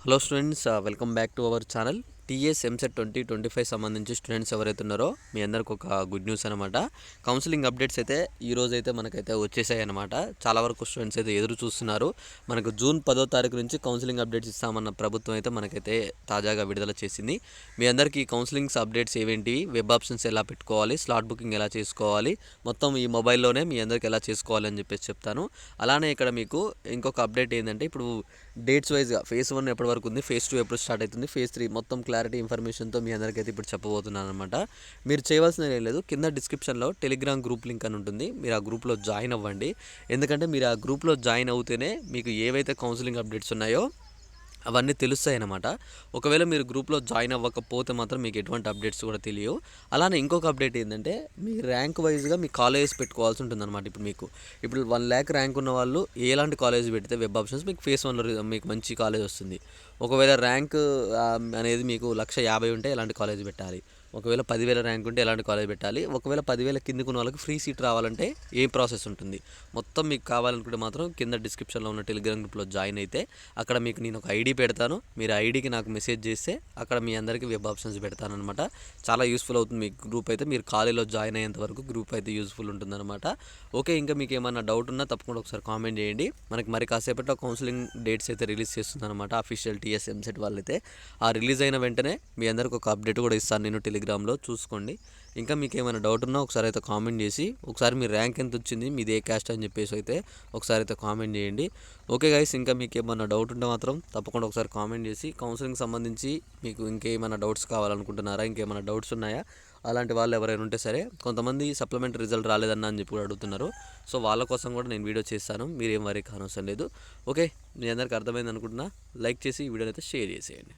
Hello students, welcome back to our channel. TS EAMCET 2025 సంబంధించి students ఎవరైతే ఉన్నారో మీ అందరికి ఒక గుడ్ న్యూస్ అనమాట. కౌన్సిలింగ్ అప్డేట్స్ అయితే ఈ రోజు అయితే మనకైతే వచ్చేసాయి అనమాట. చాలా వరకు స్టూడెంట్స్ అయితే ఎదురు చూస్తున్నారు. మనకు జూన్ 10వ తారీఖు నుంచి కౌన్సిలింగ్ అప్డేట్స్ ఇస్తామన్న ప్రభుత్వం అయితే మనకైతే తాజాగా విడుదల చేసింది. మీ అందరికీ కౌన్సిలింగ్స్ అప్డేట్స్ ఏవేంటివి, వెబ్ ఆప్షన్స్ ఎలా పెట్టుకోవాలి, స్లాట్ బుకింగ్ ఎలా చేసుకోవాలి, మొత్తం ఈ మొబైల్లోనే మీ అందరికి ఎలా చేసుకోవాలి అని చెప్పేసి చెప్తాను. అలానే ఇక్కడ మీకు ఇంకొక అప్డేట్ ఏంటంటే, ఇప్పుడు డేట్స్ వైజ్గా ఫేజ్ 1 ఎప్పటి వరకు ఉంది, ఫేజ్ 2 ఎప్పుడు స్టార్ట్ అవుతుంది, ఫేజ్ 3 మొత్తం క్లారిటీ ఇన్ఫర్మేషన్తో మీ అందరికైతే ఇప్పుడు చెప్పబోతున్నాను అనమాట. మీరు చేయవలసినది ఏం లేదు, కింద డిస్క్రిప్షన్లో టెలిగ్రామ్ గ్రూప్ లింక్ అని ఉంటుంది. మీరు ఆ గ్రూప్లో జాయిన్ అవ్వండి. ఎందుకంటే మీరు ఆ గ్రూప్లో జాయిన్ అవుతేనే మీకు ఏవైతే కౌన్సిలింగ్ అప్డేట్స్ ఉన్నాయో అవన్నీ తెలుస్తాయి అన్నమాట. ఒకవేళ మీరు గ్రూప్లో జాయిన్ అవ్వకపోతే మాత్రం మీకు ఎటువంటి అప్డేట్స్ కూడా తెలియవు. అలానే ఇంకొక అప్డేట్ ఏంటంటే, మీ ర్యాంక్ వైజ్గా మీ కాలేజెస్ పెట్టుకోవాల్సి ఉంటుంది అనమాట. ఇప్పుడు 1,00,000 ర్యాంక్ ఉన్న వాళ్ళు ఎలాంటి కాలేజ్ పెడితే వెబ్ ఆప్షన్స్ మీకు ఫేస్ 1లో మీకు మంచి కాలేజ్ వస్తుంది. ఒకవేళ ర్యాంక్ అనేది మీకు 1,50,000 ఉంటే ఎలాంటి కాలేజ్ పెట్టాలి, ఒకవేళ 10,000 ర్యాంక్ ఉంటే ఎలాంటి కాలేజ్ పెట్టాలి, ఒకవేళ 10,000 కిందకు ఉన్న వాళ్ళకి ఫ్రీ సీట్ రావాలంటే ఏ ప్రాసెస్ ఉంటుంది, మొత్తం మీకు కావాలనుకుంటే మాత్రం కింద డిస్క్రిప్షన్లో ఉన్న టెలిగ్రామ్ గ్రూప్లో జాయిన్ అయితే అక్కడ మీకు నేను ఒక ఐడి పెడతాను. మీరు ఐడికి నాకు మెసేజ్ చేస్తే అక్కడ మీ అందరికీ వెబ్ ఆప్షన్స్ పెడతాను అనమాట. చాలా యూస్ఫుల్ అవుతుంది మీ గ్రూప్ అయితే. మీరు కాలేజీలో జాయిన్ అయ్యేంత వరకు గ్రూప్ అయితే యూస్ఫుల్ ఉంటుందన్నమాట. ఓకే, ఇంకా మీకు ఏమైనా డౌట్ ఉన్నా తప్పకుండా ఒకసారి కామెంట్ చేయండి. మనకి మరి కాసేపట్లో కౌన్సిలింగ్ డేట్స్ అయితే రిలీజ్ చేస్తుందన్నమాట అఫీషియల్ టీఎస్ ఎంసెట్ వాళ్ళైతే. ఆ రిలీజ్ అయిన వెంటనే మీ అందరికి ఒక అప్డేట్ కూడా ఇస్తాను నేను టెలిగ్రామ్లో, చూసుకోండి. ఇంకా మీకు ఏమైనా డౌట్ ఉన్నా ఒకసారి అయితే కామెంట్ చేసి, ఒకసారి మీ ర్యాంక్ ఎంత వచ్చింది, మీది ఏ క్యాస్ట్ అని చెప్పేసి అయితే ఒకసారి అయితే కామెంట్ చేయండి. ఓకే గైస్, ఇంకా మీకు ఏమైనా డౌట్ ఉంటే మాత్రం తప్పకుండా ఒకసారి కామెంట్ చేసి, కౌన్సిలింగ్ సంబంధించి మీకు ఇంకేమైనా డౌట్స్ కావాలనుకుంటున్నారా, ఇంకేమైనా డౌట్స్ ఉన్నాయా, అలాంటి వాళ్ళు ఎవరైనా ఉంటే సరే. కొంతమంది సప్లిమెంటరీ రిజల్ట్ రాలేదన్నా అని చెప్పి కూడా అడుగుతున్నారు. సో వాళ్ళ కోసం కూడా నేను వీడియో చేస్తాను, మీరేం వరీ కానవసరం లేదు. ఓకే, మీ అందరికీ అర్థమైంది అనుకుంటున్నా. లైక్ చేసి ఈ వీడియోని అయితే షేర్ చేసేయండి.